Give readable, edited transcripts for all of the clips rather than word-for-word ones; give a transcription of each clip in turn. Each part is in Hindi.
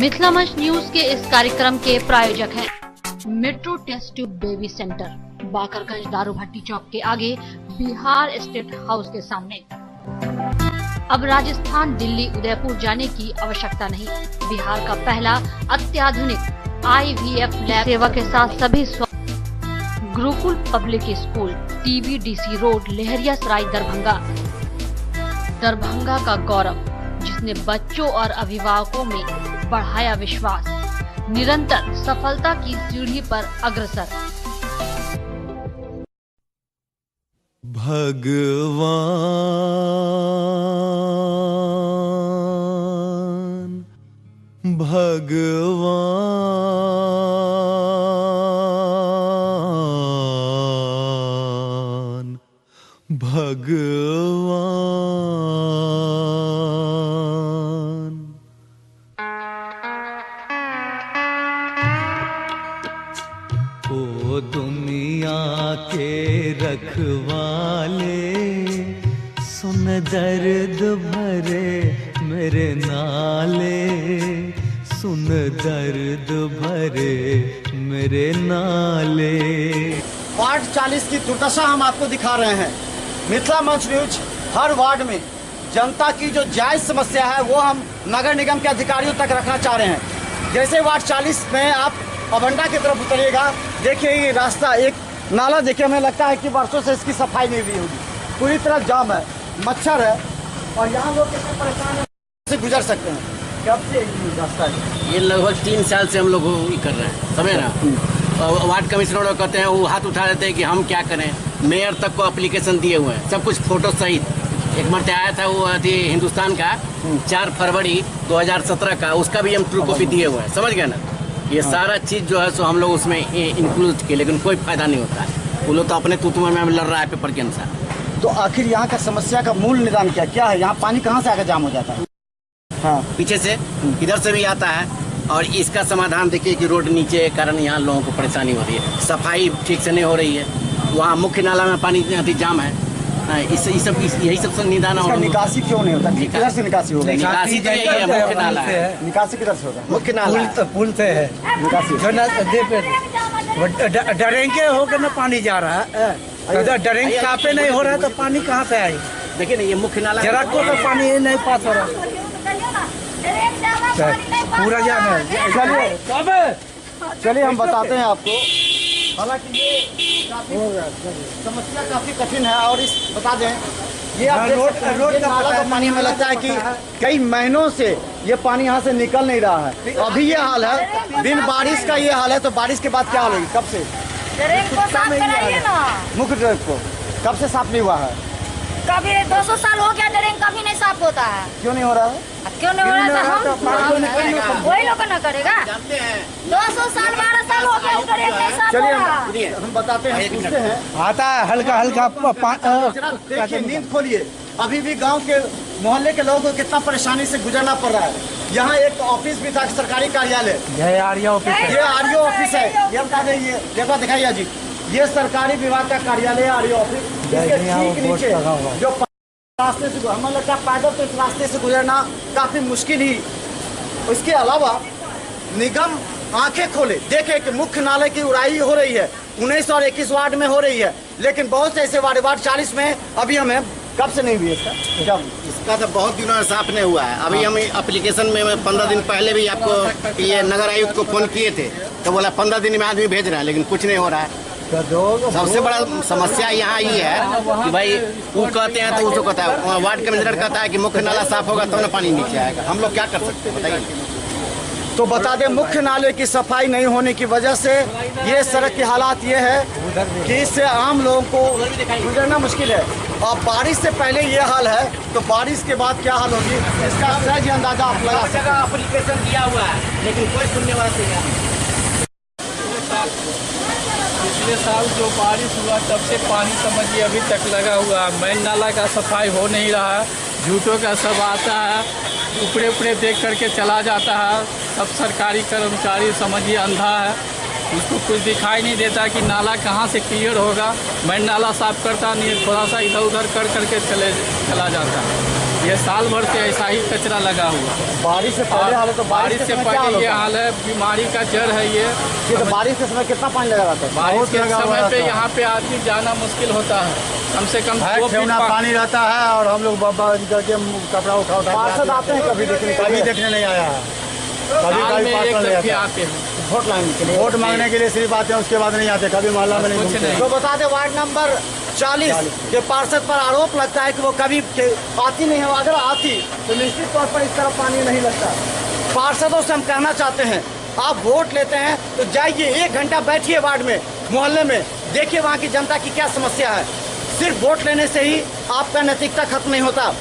मिथिला मंच न्यूज के इस कार्यक्रम के प्रायोजक हैं metro test tube baby centre, Bakarganj Darubhatti Chowk के आगे, बिहार स्टेट हाउस के सामने। अब राजस्थान, दिल्ली, उदयपुर जाने की आवश्यकता नहीं। बिहार का पहला अत्याधुनिक IVF लैब सेवा के साथ सभी Gurukul public school, TBDC road, Laheriasarai, Darbhanga का गौरव, जिसने बच्चों और अभिभावकों में बढ़ाया विश्वास, निरंतर सफलता की सीढ़ी पर अग्रसर। भगवान भगवान भगवान ओ दुनिया के रखवाले, सुन दर्द भरे मेरे नाले, सुन दर्द भरे मेरे नाले। वार्ड 40 की दुर्दशा हम आपको दिखा रहे हैं। मिथिला मंच न्यूज हर वार्ड में जनता की जो जायज समस्या है वो हम नगर निगम के अधिकारियों तक रखना चाह रहे हैं। जैसे वार्ड 40 में आप अबंडा की तरफ उतरिएगा, देखिए ये रास्ता, एक नाला देखिए, हमें लगता है कि वर्षों से इसकी सफाई नहीं हुई होगी। पूरी तरह जाम है, मच्छर है और यहाँ लोग कितने परेशान हैं से गुजर सकते हैं। कब से रास्ता है? ये लगभग 3 साल से हम लोग कर रहे हैं, समझे ना। वार्ड कमिश्नर लोग कहते हैं, वो हाथ उठा देते हैं कि हम क्या करें। मेयर तक को एप्लीकेशन दिए हुए हैं, सब कुछ फोटो सहित। एक मरते आया था वो हिंदुस्तान का 4 फरवरी 2017 का, उसका भी हम ट्रू कॉपी दिए हुए हैं, समझ गए ना। ये सारा चीज़ जो है सो हम लोग उसमें इंक्लूड किए, लेकिन कोई फायदा नहीं होता है। वो लोग तो अपने तूतुमे में लड़ रहा है पेपर के अनुसार। तो आखिर यहाँ का समस्या का मूल निदान क्या है? यहाँ पानी कहाँ से आकर जाम हो जाता है? हाँ, पीछे से, इधर से भी आता है। और इसका समाधान देखिए कि रोड नीचे के कारण यहाँ लोगों को परेशानी हो रही है, सफाई ठीक से नहीं हो रही है। वहाँ मुख्य नाला में पानी जाम है। यही सब निदान। और निकासी क्यों नहीं होता? किधर से निकासी होगा? निकासी तो यही है, मुख्य नाला है। निकासी किधर से होगा? मुख्य नाला पुल से है निकासी। डरेंगे होकर ना पानी जा रहा है। अगर डरेंगे कापे नहीं हो रहा है तो पानी कहाँ से आए? देखिए ना, ये मुख्य नाला जरा को तो पानी नहीं पास हो रहा, पूरा जाम है। चलिए हम बताते हैं आपको। हालांकि ये समस्या काफी कठिन है। और इस बता दें, ये आप रोड का पानी हमें लगता है कि कई महीनों से ये पानी यहाँ से निकल नहीं रहा है। अभी ये हाल है, दिन बारिश का ये हाल है, तो बारिश के बाद क्या हाल होगी? कब से मुख्य ड्रेन को कब से साफ नहीं हुआ है? कभी 200 साल हो गया, ड्रेन कभी नहीं साफ होता है। क्यों नहीं हो रहा है? क्यों नहीं हो रहा है? वही लोग ना करेगा। 200 साल 12 साल हो गया, ड्रेन नहीं साफ हो रहा। चलिए हम बताते हैं, पूछते हैं। आता है हल्का हल्का। देखिए, नींद खोलिए। अभी भी गांव के मोहल्ले के लोगों को कितना परेशानी से गुजरना पड़ रहा है। यहाँ एक ऑफिस भी था, सरकारी कार्यालय। ये आरओ ऑफिस है। ये आरओ ऑफिस है। ये बता दें, ये देखो, दिखाइए जी, ये सरकारी विभाग का कार्यालय है, आरओ ऑफिस। इसके ठीक नीचे जो रास्ते से हमें लगता है पैदल तो इस रास्ते से गुजरना काफी मुश्किल ही। इसके अलावा निगम आंखें खोले, देखे कि मुख्य नाले की उड़ाई हो रही है 19 और 21 वार्ड में हो रही है, लेकिन बहुत से ऐसे वार्ड 40 में अभी हमें कब से नहीं हुई इसका तो बहुत दिनों से साफ नहीं हुआ है। अभी हम एप्लीकेशन में 15 दिन पहले भी आपको ये नगर आयुक्त को फोन किए थे, तो बोला 15 दिन में आदमी भेज रहा है, लेकिन कुछ नहीं हो रहा है। सबसे बड़ा समस्या यहाँ ये है कि भाई वो कहते हैं तो उसको कहता है, वार्ड कमिश्नर कहता है कि मुख्य नाला साफ होगा तो ना पानी नीचे आएगा। हम लोग क्या कर सकते हैं बताइए? तो बता दें, मुख्य नाले की सफाई नहीं होने की वजह से ये सड़क की हालात ये है कि इससे आम लोगों को गुजरना मुश्किल है। और बारिश से पहले ये हाल है, तो बारिश के बाद क्या हाल होगी इसका सहज अंदाजा आप लगा सकते हैं। एप्लीकेशन दिया हुआ है, लेकिन कोई सुनने वाला नहीं है। पिछले साल जो बारिश हुआ तब से पानी समझिए अभी तक लगा हुआ है। मेन नाला का सफाई हो नहीं रहा है, झूठों का सब आता है, ऊपरे ऊपरे देख करके चला जाता है। सब सरकारी कर्मचारी समझिए अंधा है, उसको कुछ दिखाई नहीं देता कि नाला कहाँ से क्लियर होगा। मेन नाला साफ करता नहीं, थोड़ा सा इधर उधर कर करके चला जाता है। ये साल भर से ऐसा ही कचरा लगा हुआ है। बारिश से पहले हाल है तो बारिश से पहले ये हाल है, बीमारी का जड़ है ये। तो बारिश के समय कितना पानी लगा रहता है? बारिश के समय पे यहाँ पे आदमी जाना मुश्किल होता है, कम से कम 2 फीट पानी रहता है और हम लोग बाबा करके कपड़ा उठा पार्षद आते हैं कभी देखने नहीं आया है। साल में एक दफे आते हैं वोट लाने के लिए, वोट मांगने के लिए सिर्फ आते हैं, उसके बाद नहीं आते, कभी मोहल्ला में नहीं घूमते। तो बता दें वार्ड नंबर 40 के पार्षद पर आरोप लगता है कि वो कभी आती नहीं है, अगर आती तो निश्चित तौर पर इस तरफ पानी नहीं लगता। पार्षदों से हम कहना चाहते हैं, आप वोट लेते हैं तो जाइए 1 घंटा बैठिए वार्ड में, मोहल्ले में, देखिए वहाँ की जनता की क्या समस्या है। सिर्फ वोट लेने से ही आपका नैतिकता खत्म नहीं होता।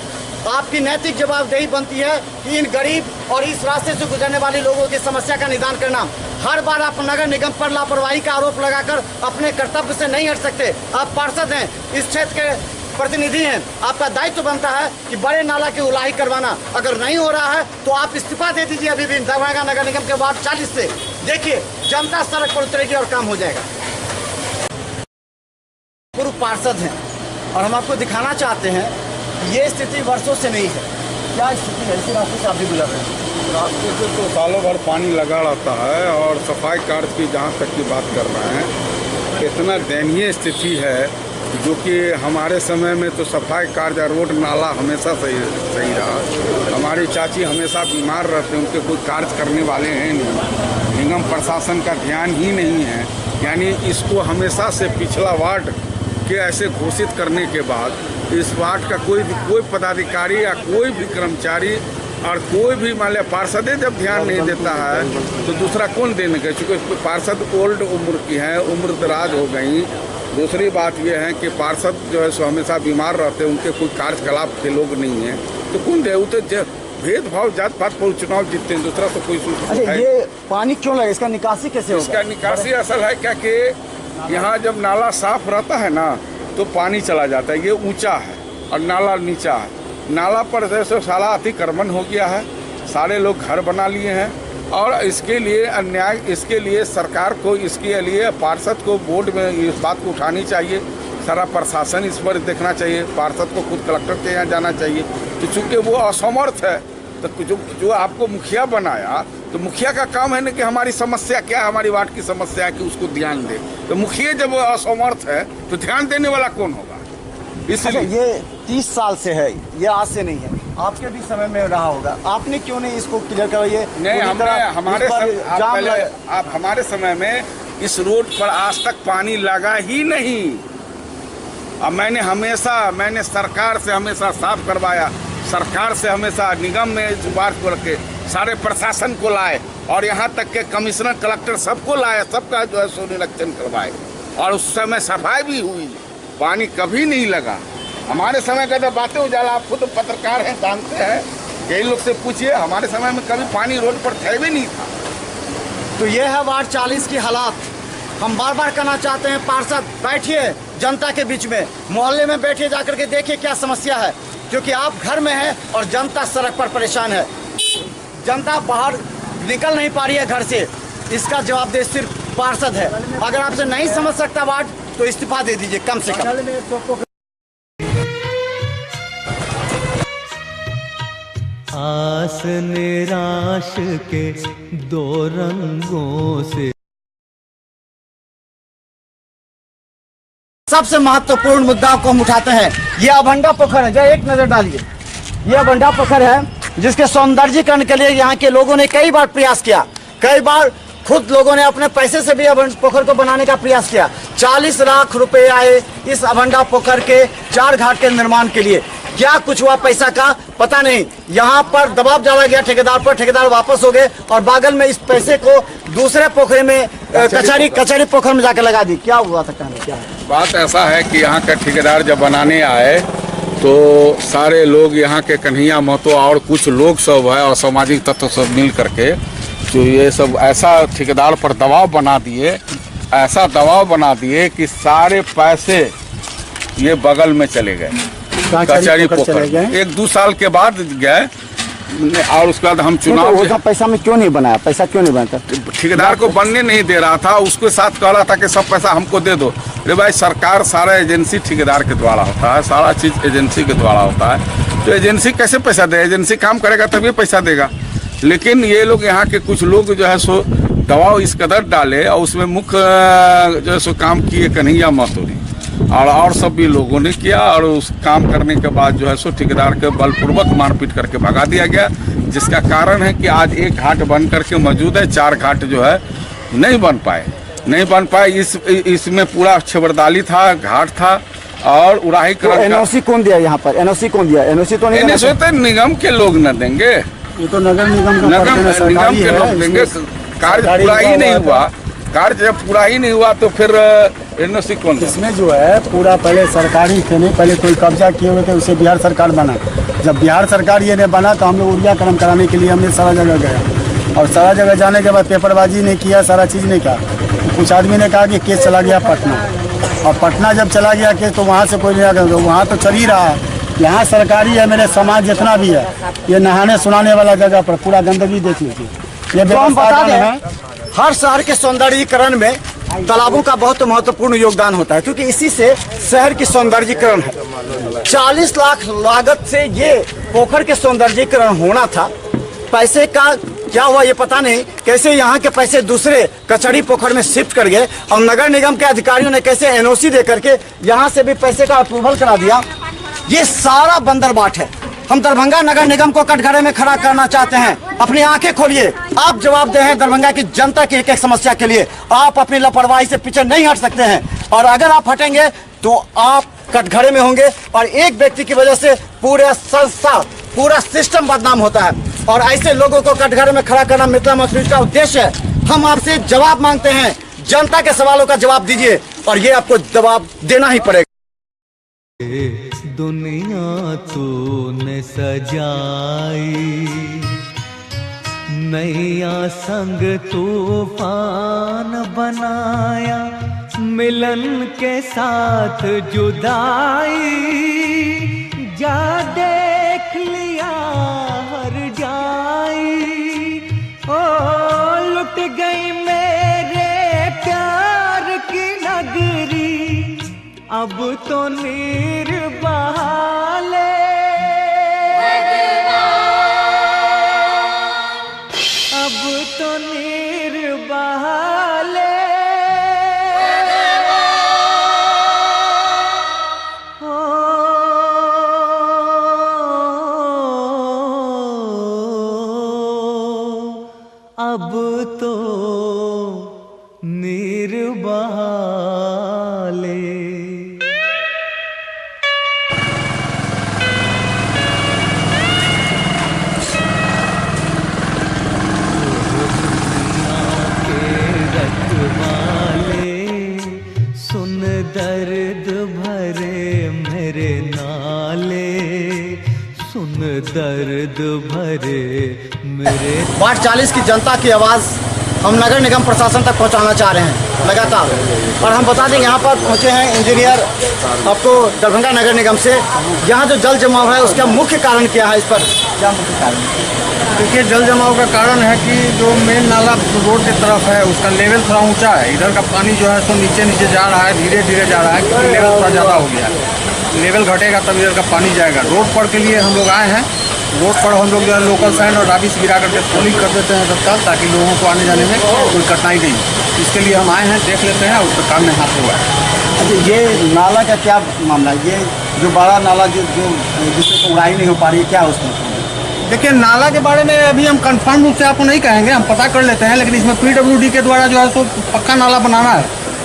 आपकी नैतिक जवाबदेही बनती है कि इन गरीब और इस रास्ते से गुजरने वाले लोगों की समस्या का निदान करना। हर बार आप नगर निगम पर लापरवाही का आरोप लगाकर अपने कर्तव्य से नहीं हट सकते। आप पार्षद हैं, इस क्षेत्र के प्रतिनिधि हैं, आपका दायित्व बनता है कि बड़े नाला की उलाही करवाना। अगर नहीं हो रहा है तो आप इस्तीफा दे दीजिए अभी भी दरभंगा नगर निगम के वार्ड 40 से। देखिए जनता सड़क पर उतरेगी और काम हो जाएगा। पूर्व पार्षद हैं और हम आपको दिखाना चाहते हैं ये स्थिति वर्षों से नहीं है। क्या स्थिति है? इसी रास्ते से आप भी गुजर रहे हैं। रास्ते से तो सालों भर पानी लगा रहता है और सफाई कार्य की जहाँ तक की बात कर रहे हैं, इतना दयनीय स्थिति है जो कि हमारे समय में तो सफाई कार्य रोड नाला हमेशा सही रहा। हमारी चाची हमेशा बीमार रहते हैं, उनके कोई कार्य करने वाले हैं नहीं, निगम प्रशासन का ध्यान ही नहीं है। यानी इसको हमेशा से पिछला वार्ड के ऐसे घोषित करने के बाद इस वार्ड का कोई पदाधिकारी या कोई भी कर्मचारी और कोई भी मान लिया पार्षद जब ध्यान नहीं देता है तो दूसरा कौन देने का, क्योंकि पार्षद ओल्ड उम्र की हैं, उम्र दराज हो गई। दूसरी बात यह है कि पार्षद जो है सो हमेशा बीमार रहते हैं, उनके कोई कार्यकलाप के लोग नहीं हैं, तो कौन दे? वो तो भेदभाव जात पात पर चुनाव जीतते हैं, दूसरा तो कोई अच्छा, ये पानी क्यों लगे? इसका निकासी कैसे होगा? इसका निकासी असल है क्या कि यहाँ जब नाला साफ रहता है ना तो पानी चला जाता है। ये ऊंचा है और नाला नीचा है। नाला पर जैसे सारा अतिक्रमण हो गया है, सारे लोग घर बना लिए हैं और इसके लिए अन्याय, इसके लिए सरकार को, इसके लिए पार्षद को बोर्ड में इस बात को उठानी चाहिए। सारा प्रशासन इस पर देखना चाहिए, पार्षद को खुद कलेक्टर के यहाँ जाना चाहिए। तो चूँकि वो असमर्थ है तो जो आपको मुखिया बनाया तो मुखिया का काम है ना कि हमारी समस्या क्या है, हमारी वार्ड की समस्या है कि उसको ध्यान दे। तो मुखिया जब असमर्थ है तो ध्यान देने वाला कौन होगा? इसलिए ये 30 साल से है, ये आज से नहीं है, आपके भी समय में रहा होगा। आपने क्यों नहीं इसको क्लियर करवाइए? नहीं, हमारे समय में इस रोड पर आज तक पानी लगा ही नहीं। अब मैंने सरकार से हमेशा साफ करवाया, सरकार से हमेशा निगम में इस बात को रखे, सारे प्रशासन को लाए और यहाँ तक के कमिश्नर कलेक्टर सबको लाए, सबका जो है सो निरीक्षण करवाए और उस समय सफाई भी हुई, पानी कभी नहीं लगा। हमारे समय का जब बातें उजाला, आप खुद पत्रकार हैं, जानते हैं, कई लोग से पूछिए, हमारे समय में कभी पानी रोड पर थे भी नहीं था। तो ये है वार्ड 40 की हालात। हम बार बार कहना चाहते हैं पार्षद बैठिए जनता के बीच में, मोहल्ले में बैठिए, जाकर के देखिए क्या समस्या है, क्योंकि आप घर में हैं और जनता सड़क पर परेशान है। जनता बाहर निकल नहीं पा रही है घर से, इसका जवाबदेह सिर्फ पार्षद है। अगर आपसे नहीं समझ सकता वार्ड तो इस्तीफा दे दीजिए कम से कम। आस निराश के 2 रंगों से सबसे महत्वपूर्ण मुद्दा को हम उठाते हैं। ये अभंडा पोखर है, जरा एक नजर डालिए। ये अभंडा पोखर है जिसके सौंदर्यीकरण के लिए यहाँ के लोगों ने कई बार प्रयास किया, कई बार खुद लोगों ने अपने पैसे से भी अभंडा पोखर को बनाने का प्रयास किया। 40 लाख रुपए आए इस अभंडा पोखर के 4 घाट के निर्माण के लिए। क्या कुछ हुआ पैसा का पता नहीं। यहाँ पर दबाव डाला गया ठेकेदार पर, ठेकेदार वापस हो गए और बागल में इस पैसे को दूसरे पोखरे में कचहरी पोखर में जाकर लगा दी। क्या हुआ था? क्या बात ऐसा है कि यहाँ का ठेकेदार जब बनाने आए तो सारे लोग यहाँ के कन्हैया महतो और कुछ लोग सब है और सामाजिक तत्व सब मिल करके तो ये सब ऐसा ठेकेदार पर दबाव बना दिए, ऐसा दबाव बना दिए कि सारे पैसे ये बगल में चले गए, कचहरी पोखर। 1-2 साल के बाद गए और उसके बाद हम चुनाव पैसा में क्यों नहीं बनाया? पैसा क्यों नहीं बनता? ठेकेदार को बनने नहीं दे रहा था, उसके साथ कह रहा था कि सब पैसा हमको दे दो। अरे भाई, सरकार सारा एजेंसी ठेकेदार के द्वारा होता है, सारा चीज एजेंसी के द्वारा होता है। तो एजेंसी कैसे पैसा दे? एजेंसी काम करेगा तभी पैसा देगा। लेकिन ये लोग यहाँ के कुछ लोग जो है सो दबाव इस कदर डाले और उसमें मुख्य जो है सो काम किए कन्हैया महतो और सब भी लोगों ने किया, और उस काम करने के बाद जो है सो ठेकेदार के बलपूर्वक मारपीट करके भगा दिया गया, जिसका कारण है कि आज एक घाट बन करके मौजूद है, 4 घाट जो है नहीं बन पाए। इसमें पूरा छबरदाली था, घाट था और उड़ाही कर। एनओसी कौन दिया यहाँ पर? एनओसी कौन दिया? एनओसी तो नहीं, एनओसी तो निगम के लोग न देंगे, ये तो नगर निगम के लोग देंगे। कार्य पूरा ही नहीं हुआ, कार्य जब पूरा ही नहीं हुआ तो फिर एनओसी कौन? इसमें जो है पूरा पहले सरकारी थे, नहीं पहले कोई कब्जा किए हुए थे, उसे बिहार सरकार बना। जब बिहार सरकार ये नहीं बना तो हम लोग उरियाकरण कराने के लिए हमने सारा जगह गया, और सारा जगह जाने के बाद पेपरबाजी नहीं किया, सारा चीज़ नहीं किया। कुछ आदमी ने कहा कि केस चला गया पटना, और पटना जब चला गया केस तो वहाँ से कोई नहीं आकर, वहाँ तो चल ही रहा है। यहाँ सरकारी है, मेरे समाज जितना भी है, ये नहाने सुनाने वाला जगह पर पूरा गंदगी देख लीजिए। ये हम बता दें, हर शहर के सौंदर्यीकरण में तालाबों का बहुत महत्वपूर्ण योगदान होता है, क्योंकि इसी से शहर की सौंदर्यीकरण है। 40 लाख लागत से ये पोखर के सौंदर्यीकरण होना था। पैसे का क्या हुआ ये पता नहीं, कैसे यहाँ के पैसे दूसरे कचहरी पोखर में शिफ्ट कर गए, और नगर निगम के अधिकारियों ने कैसे एनओसी दे करके यहाँ से भी पैसे का अप्रूवल करा दिया। ये सारा बंदरबाट है। हम दरभंगा नगर निगम को कटघरे में खड़ा करना चाहते हैं। अपनी आंखें खोलिए, आप जवाबदेह हैं दरभंगा की जनता की एक एक समस्या के लिए। आप अपनी लापरवाही से पीछे नहीं हट सकते हैं, और अगर आप हटेंगे तो आप कटघरे में होंगे, और एक व्यक्ति की वजह से पूरा संस्था, पूरा सिस्टम बदनाम होता है। और ऐसे लोगों को कटघरे में खड़ा करना मिथिला मंच न्यूज का उद्देश्य है। हम आपसे जवाब मांगते हैं, जनता के सवालों का जवाब दीजिए, और ये आपको जवाब देना ही पड़ेगा। दुनिया तूने सजाई, नैया संग तूफान बनाया, मिलन के साथ जुदाई, जा देख लिया हर जाई। ओ लुट गई मेरे प्यार की नगरी, अब तो नीर बहाले, अब तो नीर बहाले। अब तो नीर बहाले। सुन दर्द भरे मेरे नाले, सुन दर्द भरे मेरे। वार्ड 40 की जनता की आवाज़ हम नगर निगम प्रशासन तक पहुंचाना चाह रहे हैं लगातार। और हम बता दें यहाँ पर पहुंचे हैं इंजीनियर आपको दरभंगा नगर निगम से। यहाँ जो जल जमाव है उसका मुख्य कारण क्या है? इस पर क्या मुख्य कारण? देखिए, जल जमाव का कारण है कि जो मेन नाला रोड की तरफ है उसका लेवल थोड़ा ऊंचा है। इधर का पानी जो है सो नीचे नीचे जा रहा है, धीरे धीरे जा रहा है, क्योंकि लेवल थोड़ा ज़्यादा हो गया है। लेवल घटेगा तब इधर का पानी जाएगा। रोड पर के लिए हम लोग आए हैं। रोड पर हम लोग जो है लोकल सैंड और राबिस गिरा करके पोलिंग कर देते हैं तत्काल, ताकि लोगों को आने जाने में कोई कठिनाई नहीं। इसके लिए हम आए हैं, देख लेते हैं, उस पर काम में हाथ हुआ है। अच्छा, ये नाला का क्या मामला है? ये जो बड़ा नाला जिससे उड़ाई नहीं हो पा रही है, क्या उसमें? देखिए, नाला के बारे में अभी हम कंफर्म रूप से आपको नहीं कहेंगे, हम पता कर लेते हैं। लेकिन इसमें PWD के द्वारा जो है सो पक्का नाला बनाना है,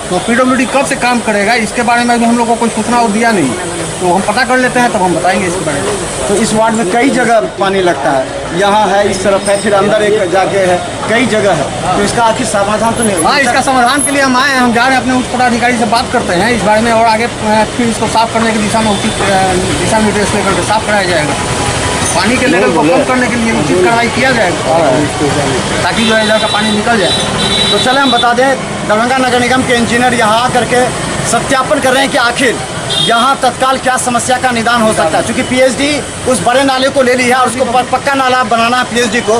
तो PWD कब से काम करेगा इसके बारे में अभी हम लोग को कोई सूचना और दिया नहीं, तो हम पता कर लेते हैं तब हम बताएंगे इसके बारे में। तो इस वार्ड में कई जगह पानी लगता है, यहाँ है, इस तरफ है, फिर अंदर एक जाके है, कई जगह है, तो इसका आखिर समाधान तो नहीं? हाँ, इसका समाधान के लिए हम आए हैं। हम जा रहे हैं अपने उच्च पदाधिकारी से बात करते हैं इस बारे में, और आगे फिर इसको साफ करने की दिशा में उचित दिशा निर्देश लेकर के साफ कराया जाएगा। पानी के लेवल को कम करने के लिए उचित कार्रवाई किया जाएगा, ताकि जो है इधर का पानी निकल जाए। तो चले हम बता दें, दरभंगा नगर निगम के इंजीनियर यहाँ आ करके सत्यापन कर रहे हैं कि आखिर यहाँ तत्काल क्या समस्या का निदान हो सकता है। क्योंकि पीएचडी उस बड़े नाले को ले लिया है, उसको पक्का नाला बनाना है पीएचडी को।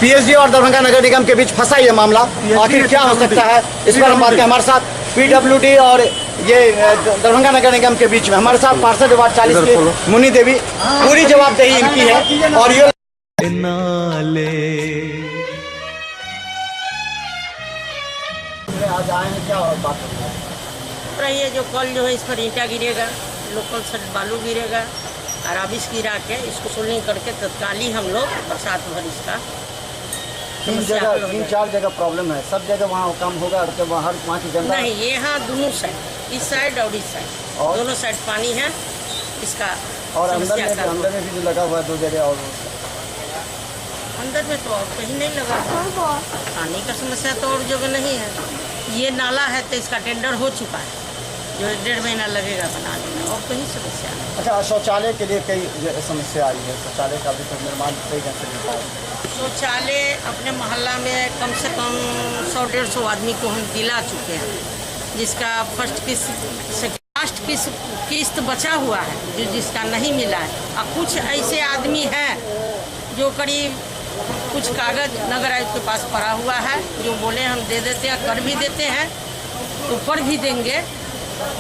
पीएचडी और दरभंगा नगर निगम के बीच फंसा ये मामला, आखिर क्या हो सकता है, इस पर हम बात करें। हमारे साथ PWD और ये दरभंगा नगर निगम के बीच में। हमारे साथ पार्षद वार्ड 40 की मुन्नी देवी, पूरी जवाबदेही इनकी है। और ये नाले आज आए हैं, क्या और बात करना है? पूरा ये जो कल जो है इस पर ईंटा गिरेगा, लोकल सट बालू गिरेगा और अब इसकी गिरा के इसको सोल्डिंग करके तत्काल ही हम लोग बरसात भर इसका 3-4 जगह प्रॉब्लम है। सब जगह वहाँ काम होगा तो वहाँ की जनता नहीं, ये यहाँ दोनों साइड, इस साइड और इस साइड, और? दोनों साइड पानी है इसका। और समस्या का अंदर में भी जो लगा हुआ है 2 जगह, और अंदर में तो और कहीं नहीं लगा, पानी का समस्या तो और जगह नहीं है। ये नाला है तो इसका टेंडर हो चुका है, जो 1.5 महीना लगेगा बनाने में, और कहीं समस्या नहीं। अच्छा, शौचालय के लिए कई समस्या आई है। शौचालय का अभी तक निर्माण सही ढंग से नहीं हुआ है। शौचालय अपने मोहल्ला में कम से कम 100-150 आदमी को हम दिला चुके हैं, जिसका फर्स्ट किस्त किस्त बचा हुआ है, जो जिसका नहीं मिला है। और कुछ ऐसे आदमी हैं जो करीब कुछ कागज नगर आयुक्त के पास पड़ा हुआ है, जो बोले हम दे देते हैं, कर भी देते हैं, तो कर भी देंगे,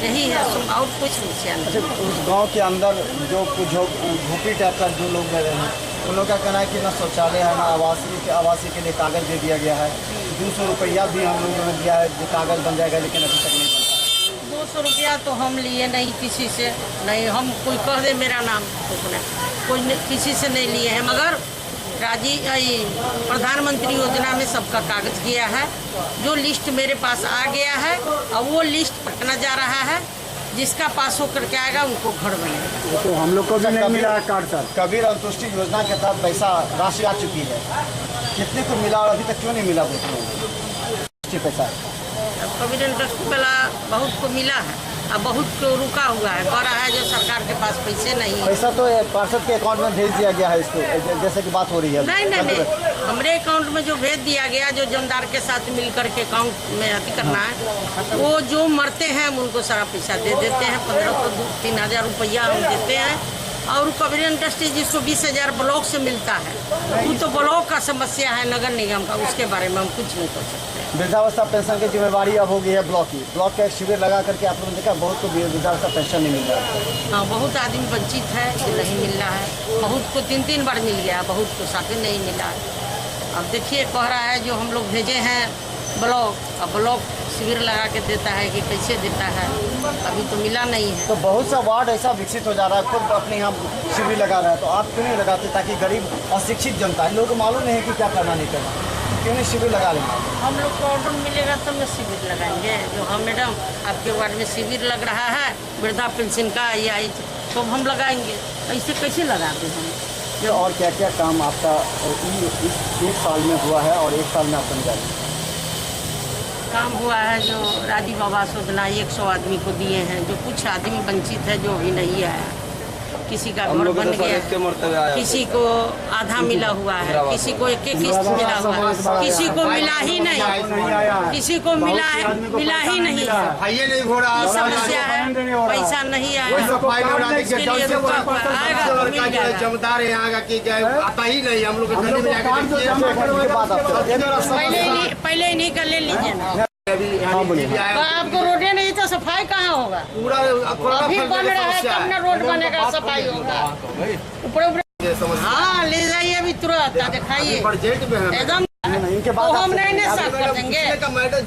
यही है, और कुछ समस्या नहीं। अच्छा, उस गांव के अंदर जो कुछ भूपी टाइप का जो लोग रह रहे हैं, उन लोगों का कहना है कि ना शौचालय है, ना आवासीय के लिए कागज दे दिया गया है। 200 रुपया भी हम लोगों ने दिया है, जो कागज बन जाएगा, लेकिन अभी तक नहीं बना। 200 रुपया तो हम लिए नहीं किसी से, नहीं हम कोई कह दे मेरा नाम तो कोई किसी से नहीं लिए हैं, मगर प्रधानमंत्री योजना में सबका कागज गया है। जो लिस्ट मेरे पास आ गया है और वो लिस्ट पटना जा रहा है, जिसका पास होकर के आएगा उनको घर बनेगा। तो हम लोग को भी नहीं मिला कार्ड सर। कबीर अंतुष्टि योजना के तहत पैसा राशि आ चुकी है, कितने को मिला और अभी तक क्यों नहीं मिला? पैसा कबीर अंतुष्टि वाला बहुत को मिला है और बहुत को रुका हुआ है, कह रहा है जो सरकार के पास पैसे नहीं है। पैसा तो पार्षद के अकाउंट में भेज दिया गया है, इसको जैसे कि बात हो रही है। नहीं, हमारे अकाउंट में जो भेज दिया गया, जो जमींदार के साथ मिलकर के अकाउंट में अति करना है, वो जो मरते हैं हम उनको सारा पैसा दे देते हैं। 1500-3000 रुपया हम देते हैं। और कबीर इंडस्ट्री जिसको 20,000 ब्लॉक से मिलता है, वो तो ब्लॉक का समस्या है नगर निगम का, उसके बारे में हम कुछ नहीं कर सकते। वृद्धावस्था पेंशन की जिम्मेवारी अब हो गई है ब्लॉक की। ब्लॉक का एक शिविर लगा करके आप लोगों ने देखा, बहुत को वृद्धावस्था पेंशन नहीं मिल रहा है। हाँ, बहुत आदमी वंचित है, जो नहीं मिल रहा है। बहुत को 3-3 बार मिल गया, बहुत को साथ नहीं मिला है। अब देखिए, कह रहा है जो हम लोग भेजे हैं ब्लॉक, अब ब्लॉक शिविर लगा के देता है कि कैसे देता है, अभी तो मिला नहीं है। तो बहुत सा वार्ड ऐसा विकसित हो जा रहा है, खुद अपने यहाँ शिविर लगा रहा है, तो आप क्यों नहीं लगाते, ताकि गरीब अशिक्षित जनता है, लोगों को मालूम नहीं है कि क्या करना नहीं करना, क्यों नहीं शिविर लगा लेंगे? हम लोग को ऑर्डर मिलेगा तब में शिविर लगाएंगे। जो हम मैडम आपके वार्ड में शिविर लग रहा है वृद्धा पेंशन का, या तो हम लगाएंगे, ऐसे कैसे लगाते हम? जो और क्या क्या काम आपका इस 1 साल में हुआ है और 1 साल में आप बन जाएंगे? काम हुआ है, जो राजीव आवास योजना 100 आदमी को दिए हैं, जो कुछ आदमी वंचित है, जो अभी नहीं आया। किसी का घर बन गया, किसी को आधा मिला हुआ है, किसी को एक किस्त मिला हुआ है, किसी को मिला ही नहीं, किसी को मिला ही नहीं। ये समस्या है, पैसा नहीं आया, इसके लिए रुका हुआ है, आएगा तो मिल जाएगा। जमदार यहाँ का आता ही नहीं, हम लोग पहले इन्हीं का ले लीजिए ना। तो आपको रोडे नहीं तो सफाई कहाँ होगा? पूरा अभी बन रहा है तब ना रोड बनेगा, सफाई होगा। ऊपर हाँ, ले जाइए अभी तुरंत, दिखाइए एकदम। इनके तो हम नहीं साफ कर देंगे।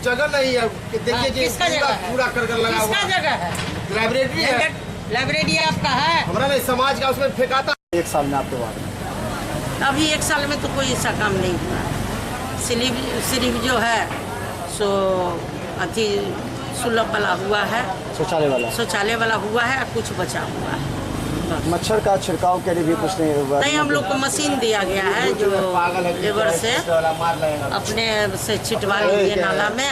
जगह नहीं है, देखिए किसका जगह है? पूरा कर लगा हुआ। किसका जगह है? लाइब्रेरी है, लाइब्रेरी आपका है? हमारा नहीं, समाज का, उसमें फेंकाता। 1 साल में आपके वार्ड में अभी 1 साल में तो कोई ऐसा काम नहीं हुआ। सिर्फ जो है सो अति सुलभ वाला हुआ है, शौचालय वाला हुआ है, कुछ बचा हुआ है। मच्छर का छिड़काव के लिए भी कुछ नहीं हुआ? नहीं, हम लोग को मशीन दिया गया है, जो लेबर से अपने से छिटवा लीजिए नाला में,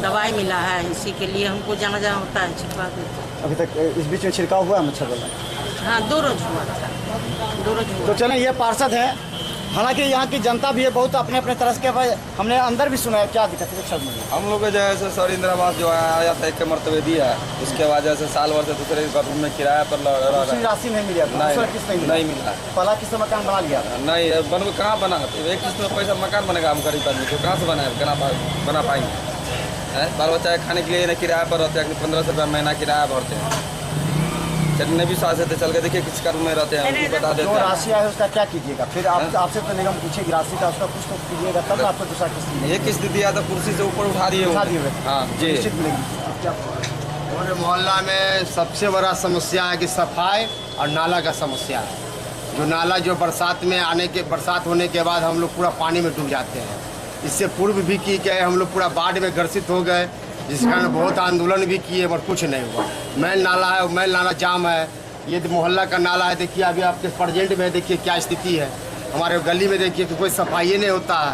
दवाई मिला है, इसी के लिए हमको जाना जाना होता है, छिटवा देते। अभी तक इस बीच में छिड़काव हुआ है मच्छर वाला? हाँ, 2 रोज हुआ था, 2 रोज हुआ। तो चलें, ये पार्षद है, हालांकि यहाँ की जनता भी है बहुत अपने अपने तरह के। भाई हमने अंदर भी सुना है, क्या दिक्कत है सर? हम लोग जैसे सर इंदिरा आवास जो आया था 1 मरतबे दिया है, उसके बाद जैसे साल भर से दूसरे रूम में किराया पर राशि नहीं मिली? नहीं मिला। पहला किस्त मकान बना लिया? नहीं, कहाँ बना? एक किस्त में पैसा मकान बनेगा, हम गरीब आदमी को कहाँ से बनाए, बना पाएंगे? बाल बच्चा खाने के लिए ना किराया पर रहते हैं, 1500 रुपया महीना किराया भरते हैं। चलने भी साथ से चल के देखिए किस कर्म में रहते हैं, बता देते जो हैं। राशि है उसका क्या कीजिएगा? फिर आपसे तो निगम पूछेगी राशि का, उसका कुछ तो कीजिएगा तब आपको दूसरा किस्त। ये किस्त दिया तो कुर्सी से ऊपर उठा दिए हाँ जी। निश्चित मिलेगी। हमारे मोहल्ला में सबसे बड़ा समस्या है कि सफाई और नाला का समस्या है। जो नाला जो बरसात होने के बाद हम लोग पूरा पानी में डूब जाते हैं। इससे पूर्व भी की गए हम लोग पूरा बाढ़ में ग्रसित हो गए, जिस कारण बहुत आंदोलन भी किए पर कुछ नहीं हुआ। मैल नाला है, मैल नाला जाम है। ये मोहल्ला का नाला है, देखिए अभी आपके प्रेजेंट में देखिए क्या स्थिति है। हमारे गली में देखिए कि कोई सफाई नहीं होता है।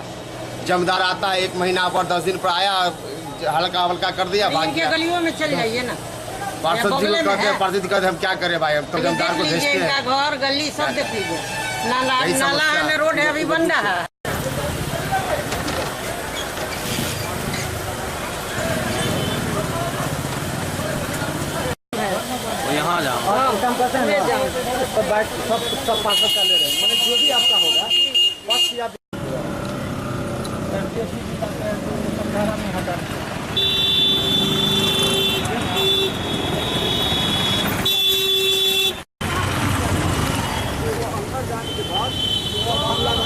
जमदार आता है 1 महीना पर 10 दिन पर आया, हल्का कर दिया, भाग गया। गलियों में चल जाइए ना, पार्षद जी को कहते हैं, पार्षद कहते हम क्या करें भाई, हम तो जमदार को भेजते हैं। घर गली सब देख लीजिए, नाला है ना, रोड है अभी बन रहा है। यहाँ जाओ सब पार्षद का ले रहे हैं, मैंने जो भी आपका होगा बस या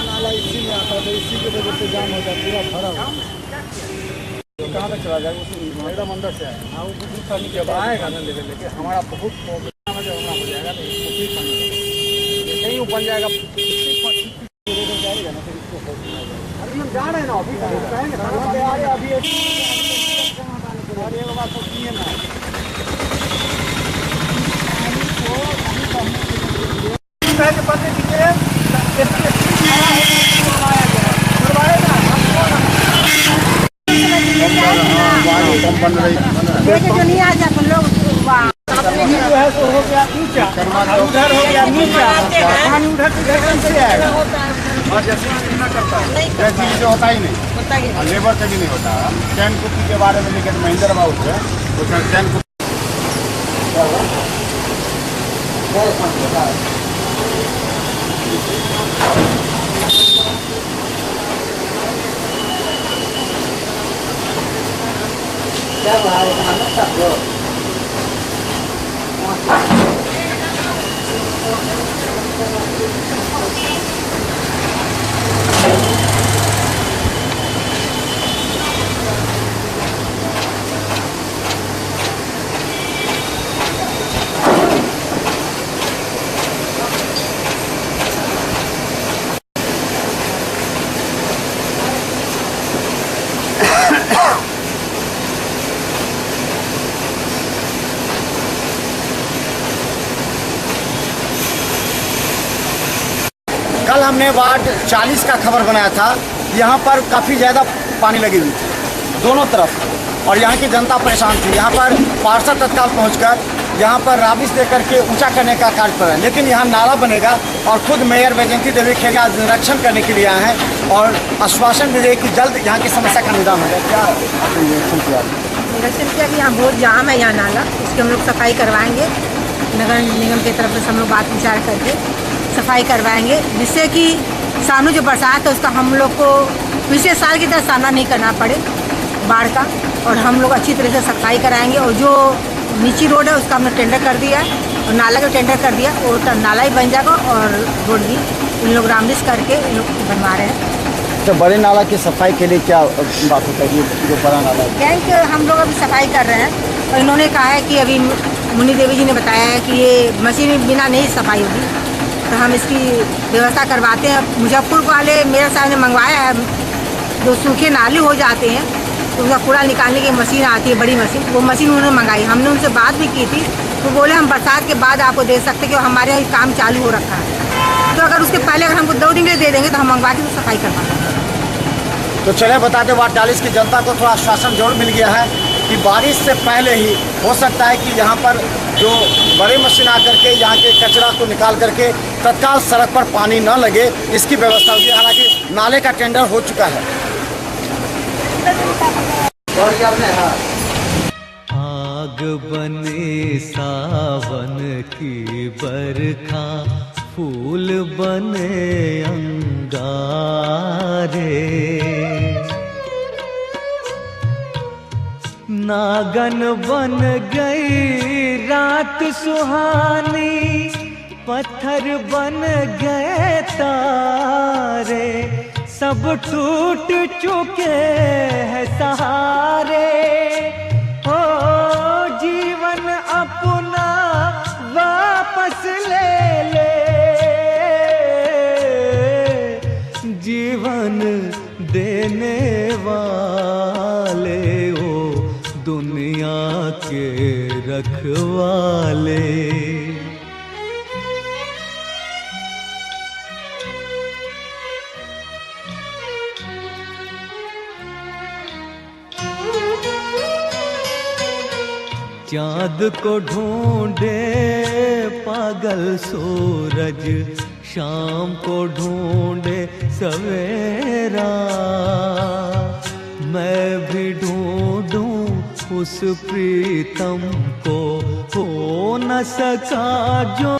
नाला इसी में आता है, तो इसी की वजह से जाम हो जाए, पूरा भरा हुआ। कहाँ तक चला जाएगा? एकदम अंदर से आएगा। हाँ, वो पानी जब आएगा ना लेके हमारा बहुत प्रॉब्लम हो जाएगा, तो नहीं बन जाएगा जाएगा ना, फिर इसको अभी हम जा रहे हैं ना, अभी अभी बात होती है ना। जो नहीं आ जाते लोग जो है सो हो गया ऊंचा, उधर हो गया नीचा, पानी उधर से आएगा। और जैसे करता है यह चीज जो होता ही नहीं, और लेबर से भी नहीं होता। हम चैन कुप्पी के बारे में लिखे महेंद्र बाबू से, तो चैन कुप्पी कल हमने वार्ड 40 का खबर बनाया था। यहाँ पर काफ़ी ज़्यादा पानी लगी हुई थी दोनों तरफ, और यहाँ की जनता परेशान थी। यहाँ पर पार्षद तत्काल पहुंचकर यहाँ पर राबिश देकर के ऊंचा करने का कार्य कर रहे हैं, लेकिन यहाँ नाला बनेगा और खुद मेयर वैजयंती देवी खेगा निरीक्षण करने के लिए आए हैं और आश्वासन दे रहे कि जल्द यहाँ की समस्या का निदान हो जाए। क्या निरीक्षण किया कि यहाँ बहुत जाम है, यहाँ नाला, इसकी हम लोग सफाई करवाएंगे। नगर निगम की तरफ से हम लोग बात विचार करके सफाई करवाएंगे, जिससे कि सामने जो बरसात है उसका हम लोग को पिछले साल की तरह सामना नहीं करना पड़े बाढ़ का, और हम लोग अच्छी तरह से सफाई कराएंगे। और जो नीची रोड है उसका हमने टेंडर कर दिया है, और नाला का टेंडर कर दिया, और नाला ही बन जाएगा, और रोड भी इन लोग रामलिस करके इन लोग बनवा रहे हैं। तो बड़े नाला की सफाई के लिए क्या बात होता है? जो बड़ा नाला है क्या कि हम लोग अभी सफाई कर रहे हैं, और इन्होंने कहा है कि अभी मुनि देवी जी ने बताया है कि ये मशीन बिना नहीं सफाई होगी, तो हम इसकी व्यवस्था करवाते हैं। मुजफ्फरपुर वाले मेरे सामने मंगवाया है, जो सूखे नाले हो जाते हैं तो उसका कूड़ा निकालने की मशीन आती है, बड़ी मशीन, वो मशीन उन्होंने मंगाई। हमने उनसे बात भी की थी, तो बोले हम बरसात के बाद आपको दे सकते कि हमारे यहाँ काम चालू हो रखा है, तो अगर उसके पहले अगर हमको 2 दिन के दे देंगे तो हम मंगवा के तो सफाई करवा देंगे। तो चले बताते वार्ड 40 की जनता को थोड़ा आश्वासन जरूर मिल गया है कि बारिश से पहले ही हो सकता है कि यहाँ पर जो बड़ी मशीन आकर के यहाँ के कचरा को निकाल करके तत्काल सड़क पर पानी न लगे, इसकी व्यवस्था होगी। हालांकि नाले का टेंडर हो चुका है। आग बने सावन की बरखा, फूल बने अंगारे, नागन बन गई रात सुहानी, पत्थर बन गए तारे, सब टूट चुके हैं सहारे। ओ जीवन अपना वापस ले ले, जीवन देने वाले ओ दुनिया के रखवाले। चाँद को ढूंढे पागल सूरज, शाम को ढूंढे सवेरा, मैं भी ढूंढूं उस प्रीतम को, हो न सका जो